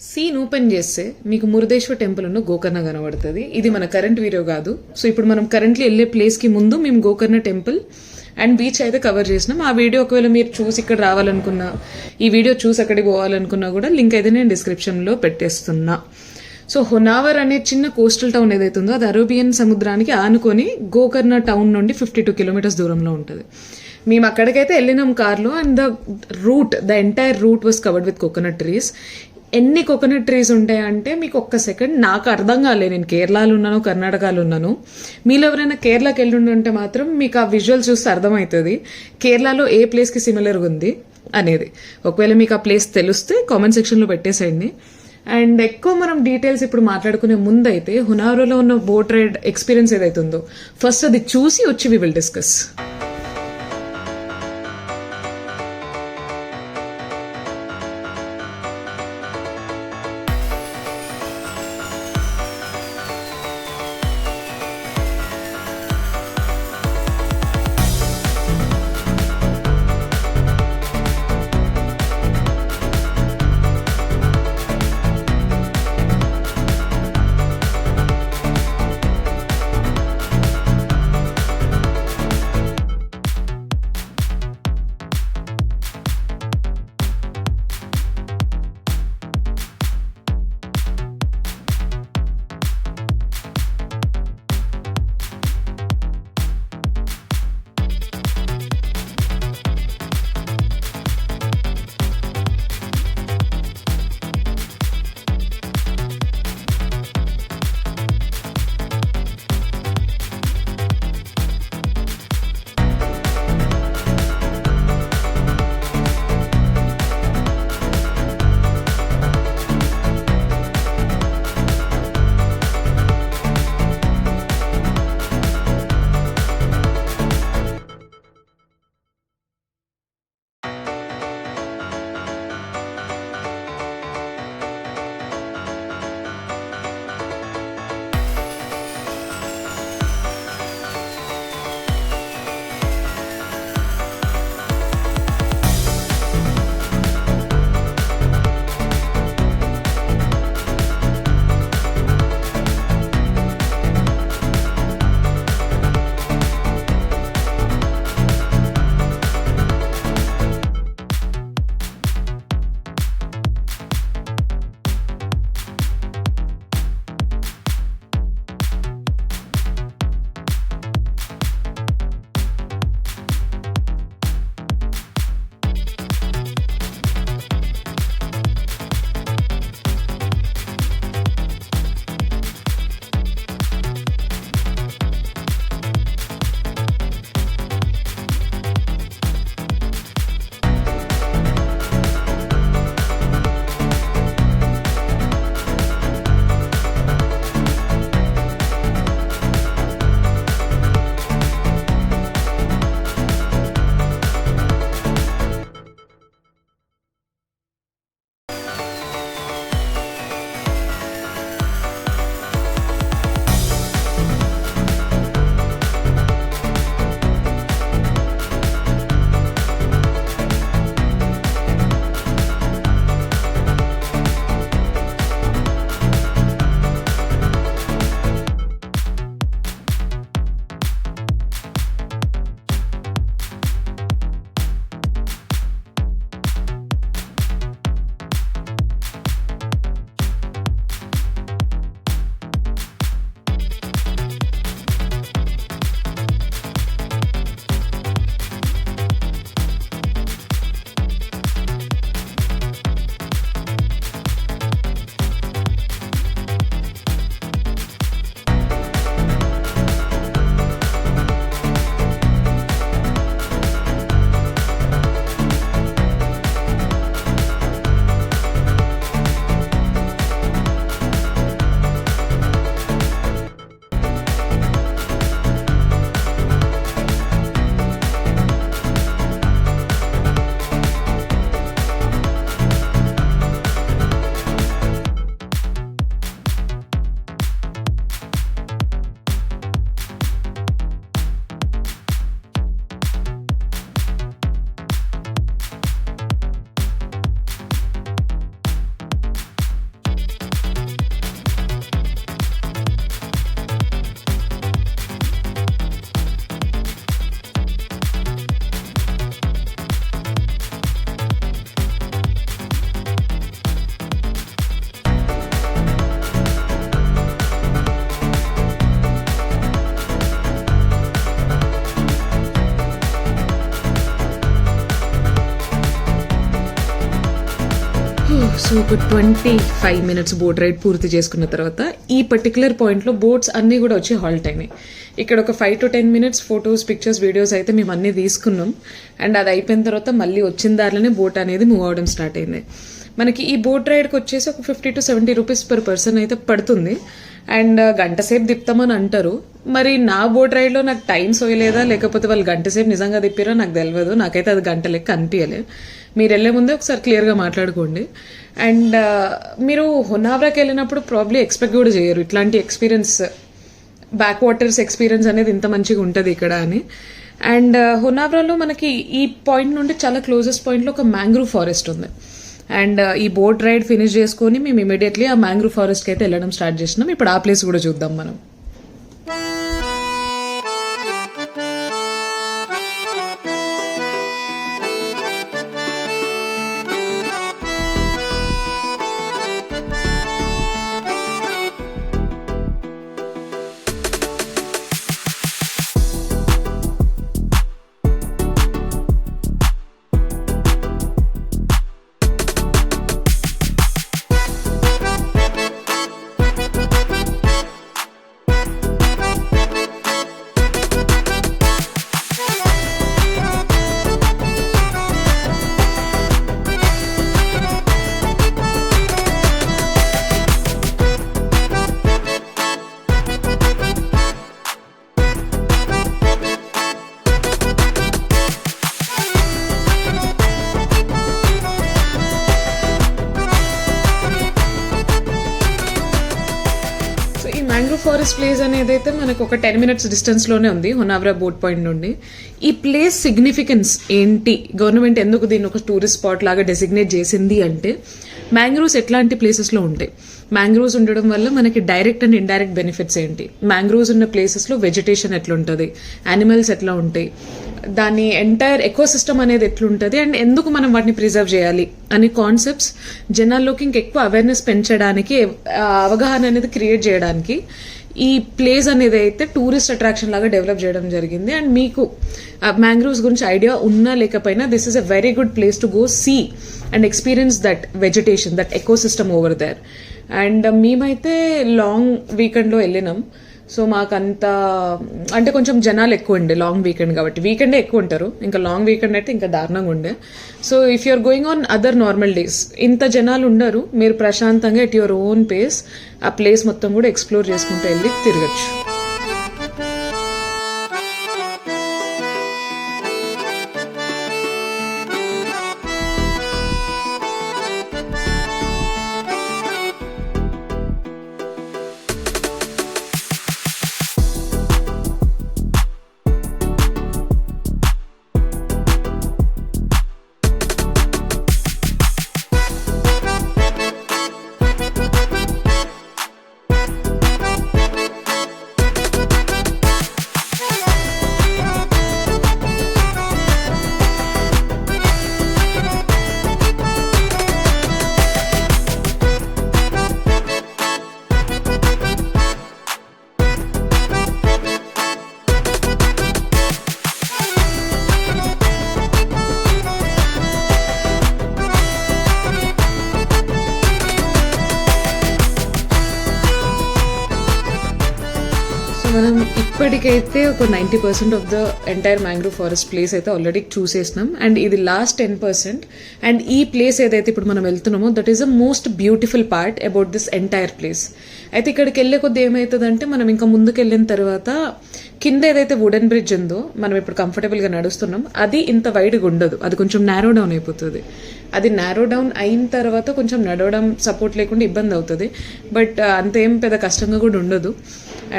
Scene open చేస్తే మీకు Murudeshwar temple ఉన్న గోకర్ణ కనబడుతుంది. ఇది మన కరెంట్ వీడియో కాదు. సో ఇప్పుడు మనం కరెంట్లీ వెళ్ళే ప్లేస్కి ముందు మేము గోకర్ణ టెంపుల్ అండ్ బీచ్ అయితే కవర్ చేసినాం. ఆ వీడియో ఒకవేళ మీరు చూసి ఇక్కడ రావాలనుకున్నా, ఈ వీడియో చూసి అక్కడికి పోవాలనుకున్నా కూడా లింక్ అయితే నేను డిస్క్రిప్షన్లో పెట్టేస్తున్నా. సో హొనావర్ అనే చిన్న కోస్టల్ టౌన్ ఏదైతే ఉందో అది అరేబియన్ సముద్రానికి ఆనుకొని గోకర్ణ టౌన్ నుండి 52 కిలోమీటర్స్ దూరంలో ఉంటుంది. మేము అక్కడికైతే వెళ్ళినాం కార్లో and the entire route was covered with coconut trees. ఎన్ని కోకోనట్ ట్రీస్ ఉంటాయంటే మీకు ఒక్క సెకండ్ నాకు అర్థం కాలే. నేను కేరళలో ఉన్నాను, కర్ణాటకలో ఉన్నాను. మీలో ఎవరైనా కేరళకి వెళ్ళి ఉంటే మాత్రం మీకు ఆ విజువల్ చూస్తే అర్థమవుతుంది కేరళలో ఏ ప్లేస్కి సిమిలర్గా ఉంది అనేది. ఒకవేళ మీకు ఆ ప్లేస్ తెలిస్తే కామెంట్ సెక్షన్లో పెట్టేసేయండి. అండ్ ఎక్కువ మనం డీటెయిల్స్ ఇప్పుడు మాట్లాడుకునే ముందు అయితే హునారోలో ఉన్న బోట్ రైడ్ ఎక్స్పీరియన్స్ ఏదైతే ఉందో ఫస్ట్ అది చూసి వచ్చి వి విల్ డిస్కస్. సో ఒక 25 minutes బోట్ రైడ్ పూర్తి చేసుకున్న తర్వాత ఈ పర్టికులర్ పాయింట్లో బోట్స్ అన్నీ కూడా వచ్చి హాల్ట్ అయినాయి. ఇక్కడ ఒక 5 to 10 minutes photos, pictures, videos అయితే మేము అన్నీ తీసుకున్నాం. అండ్ అది అయిపోయిన తర్వాత మళ్ళీ వచ్చిన దారిలోనే బోట్ అనేది మూవ్ అవడం స్టార్ట్ అయింది. మనకి ఈ బోట్ రైడ్కి వచ్చేసి ఒక 50 to 70 rupees per person అయితే పడుతుంది. అండ్ గంట సేపు తిప్పుతామని అంటారు. మరి నా బోట్ రైడ్లో నాకు టైం సోయలేదా లేకపోతే వాళ్ళు గంట సేపు నిజంగా తిప్పారో నాకు తెలియదు. నాకైతే అది గంట లెక్క అనిపించలేదు. మీరు వెళ్ళే ముందే ఒకసారి క్లియర్గా మాట్లాడుకోండి. అండ్ మీరు హొనావరాకి వెళ్ళినప్పుడు ప్రాబ్లీ ఎక్స్పెక్ట్ కూడా చేయరు ఇట్లాంటి ఎక్స్పీరియన్స్, బ్యాక్ వాటర్స్ ఎక్స్పీరియన్స్ అనేది ఇంత మంచిగా ఉంటుంది ఇక్కడ అని. అండ్ హొనావరాలో మనకి ఈ పాయింట్ నుండి చాలా క్లోజెస్ట్ పాయింట్లో ఒక మ్యాంగ్రూవ్ ఫారెస్ట్ ఉంది. అండ్ ఈ బోట్ రైడ్ ఫినిష్ చేసుకొని మేము ఇమీడియట్లీ ఆ మ్యాంగ్రూవ్ ఫారెస్ట్కి అయితే వెళ్ళడం స్టార్ట్ చేసినాం. ఇప్పుడు ఆ ప్లేస్ కూడా చూద్దాం మనం. మ్యాంగ్రూవ్ ఫారెస్ట్ ప్లేస్ అనేది అయితే మనకు ఒక 10 minutes డిస్టెన్స్లోనే ఉంది హొనావరా బోట్ పాయింట్ నుండి. ఈ ప్లేస్ సిగ్నిఫికెన్స్ ఏంటి, గవర్నమెంట్ ఎందుకు దీన్ని ఒక టూరిస్ట్ స్పాట్ లాగా డెసిగ్నేట్ చేసింది అంటే, మ్యాంగ్రూవ్స్ ఎట్లాంటి ప్లేసెస్లో ఉంటాయి, మ్యాంగ్రూవ్స్ ఉండడం వల్ల మనకి డైరెక్ట్ అండ్ ఇండైరెక్ట్ బెనిఫిట్స్ ఏంటి, మ్యాంగ్రూవ్స్ ఉన్న ప్లేసెస్లో వెజిటేషన్ ఎట్లుంటుంది, యానిమల్స్ ఎట్లా ఉంటాయి, దాని ఎంటైర్ ఎకోసిస్టమ్ అనేది ఎట్లుంటుంది, అండ్ ఎందుకు మనం వాటిని ప్రిజర్వ్ చేయాలి అనే కాన్సెప్ట్స్ జనాల్లోకి ఇంకెక్కువ అవేర్నెస్ పెంచడానికి, అవగాహన అనేది క్రియేట్ చేయడానికి ఈ ప్లేస్ అనేది అయితే టూరిస్ట్ అట్రాక్షన్ లాగా డెవలప్ చేయడం జరిగింది. అండ్ మీకు మ్యాంగ్రూవ్స్ గురించి ఐడియా ఉన్నా లేకపోయినా this is a very good place to go see and experience that vegetation, that ecosystem over there. And మేమైతే లాంగ్ వీకెండ్లో వెళ్ళినాం. సో మాకంత అంటే కొంచెం జనాలు ఎక్కువ ఉండే లాంగ్ వీకెండ్ కాబట్టి, వీకెండే ఎక్కువ ఉంటారు, ఇంకా లాంగ్ వీకెండ్ అయితే ఇంకా దారుణంగా ఉండే. So if you're going on other normal days ఇంత జనాలు ఉండరు, మీరు ప్రశాంతంగా ఎట్ యువర్ ఓన్ పేస్ ఆ ప్లేస్ మొత్తం కూడా ఎక్స్ప్లోర్ చేసుకుంటూ వెళ్ళి తిరగచ్చు. మనం ఇప్పటికైతే ఒక 90% of the entire mangrove forest place అయితే ఆల్రెడీ చూసేసినాం. అండ్ ఇది లాస్ట్ 10%. అండ్ ఈ ప్లేస్ ఏదైతే ఇప్పుడు మనం వెళ్తున్నామో that is the most beautiful part about this entire place. అయితే ఇక్కడికి వెళ్ళే కొద్ది ఏమవుతుందంటే, మనం ఇంకా ముందుకు వెళ్ళిన తర్వాత కింద ఏదైతే వుడెన్ బ్రిడ్జ్ ఉందో మనం ఇప్పుడు కంఫర్టబుల్గా నడుస్తున్నాం, అది ఇంత వైడ్గా ఉండదు, అది కొంచెం నారో డౌన్ అయిపోతుంది. అది నారో డౌన్ అయిన తర్వాత కొంచెం నడవడం సపోర్ట్ లేకుండా ఇబ్బంది అవుతుంది, బట్ అంతేం పెద్ద కష్టంగా కూడా ఉండదు.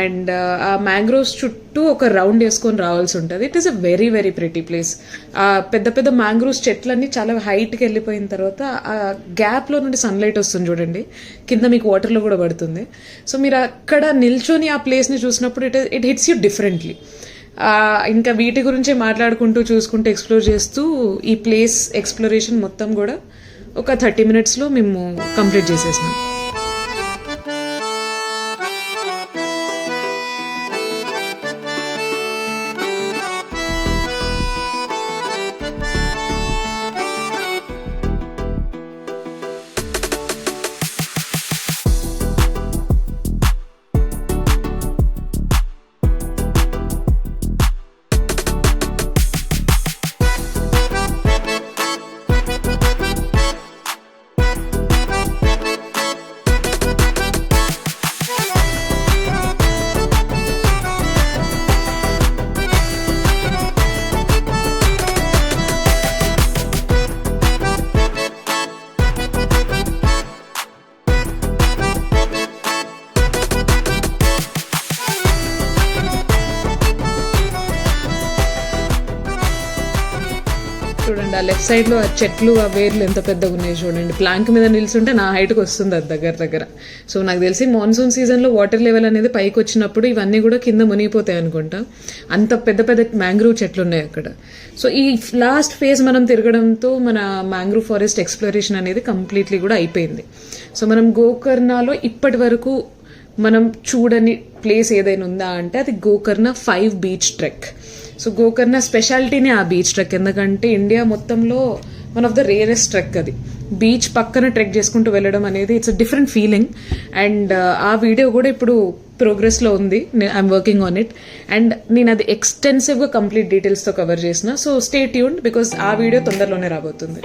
అండ్ ఆ మ్యాంగ్రోవ్స్ చుట్టూ ఒక రౌండ్ వేసుకొని రావాల్సి ఉంటుంది. It is a very very pretty place. ఆ పెద్ద పెద్ద మ్యాంగ్రోవ్స్ చెట్లన్నీ చాలా హైట్కి వెళ్ళిపోయిన తర్వాత ఆ గ్యాప్లో నుండి సన్లైట్ వస్తుంది చూడండి, కింద మీకు వాటర్లో కూడా పడుతుంది. సో మీరు అక్కడ నిల్చొని ఆ ప్లేస్ని చూసినప్పుడు ఇట్ హిట్స్ యూ డిఫరెంట్లీ. ఇంకా వీటి గురించి మాట్లాడుకుంటూ చూసుకుంటూ ఎక్స్ప్లోర్ చేస్తూ ఈ ప్లేస్ ఎక్స్ప్లోరేషన్ మొత్తం కూడా ఒక 30 minutesలో మేము కంప్లీట్ చేసేసినాం. చూడండి ఆ లెఫ్ట్ సైడ్ లో ఆ చెట్లు ఆ వేర్లు ఎంత పెద్దగా ఉన్నాయి చూడండి. ప్లాంక్ మీద నిల్చుంటే నా హైట్కి వస్తుంది అది దగ్గర. సో నాకు తెలిసి మాన్సూన్ సీజన్ లో వాటర్ లెవెల్ అనేది పైకి వచ్చినప్పుడు ఇవన్నీ కూడా కింద మునిగిపోతాయి అనుకుంటా. అంత పెద్ద పెద్ద మ్యాంగ్రూవ్ చెట్లు ఉన్నాయి అక్కడ. సో ఈ లాస్ట్ ఫేజ్ మనం తిరగడంతో మన మ్యాంగ్రూవ్ ఫారెస్ట్ ఎక్స్ప్లోరేషన్ అనేది కంప్లీట్లీ కూడా అయిపోయింది. సో మనం గోకర్ణలో ఇప్పటి వరకు మనం చూడని ప్లేస్ ఏదైనా ఉందా అంటే అది Gokarna 5 beach trek. So Gokarna స్పెషాలిటీనే ఆ బీచ్ ట్రెక్, ఎందుకంటే ఇండియా మొత్తంలో one of the rarest trek అది. బీచ్ పక్కన ట్రెక్ చేసుకుంటూ వెళ్ళడం అనేది it's a different feeling. And ఆ వీడియో కూడా ఇప్పుడు ప్రోగ్రెస్లో ఉంది, I'm working on it. And నేను అది ఎక్స్టెన్సివ్గా కంప్లీట్ డీటెయిల్స్తో కవర్ చేసిన. సో స్టే ట్యూన్డ్ బికాస్ ఆ వీడియో తొందరలోనే రాబోతుంది.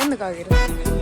ఎందుకు ఆగిరు?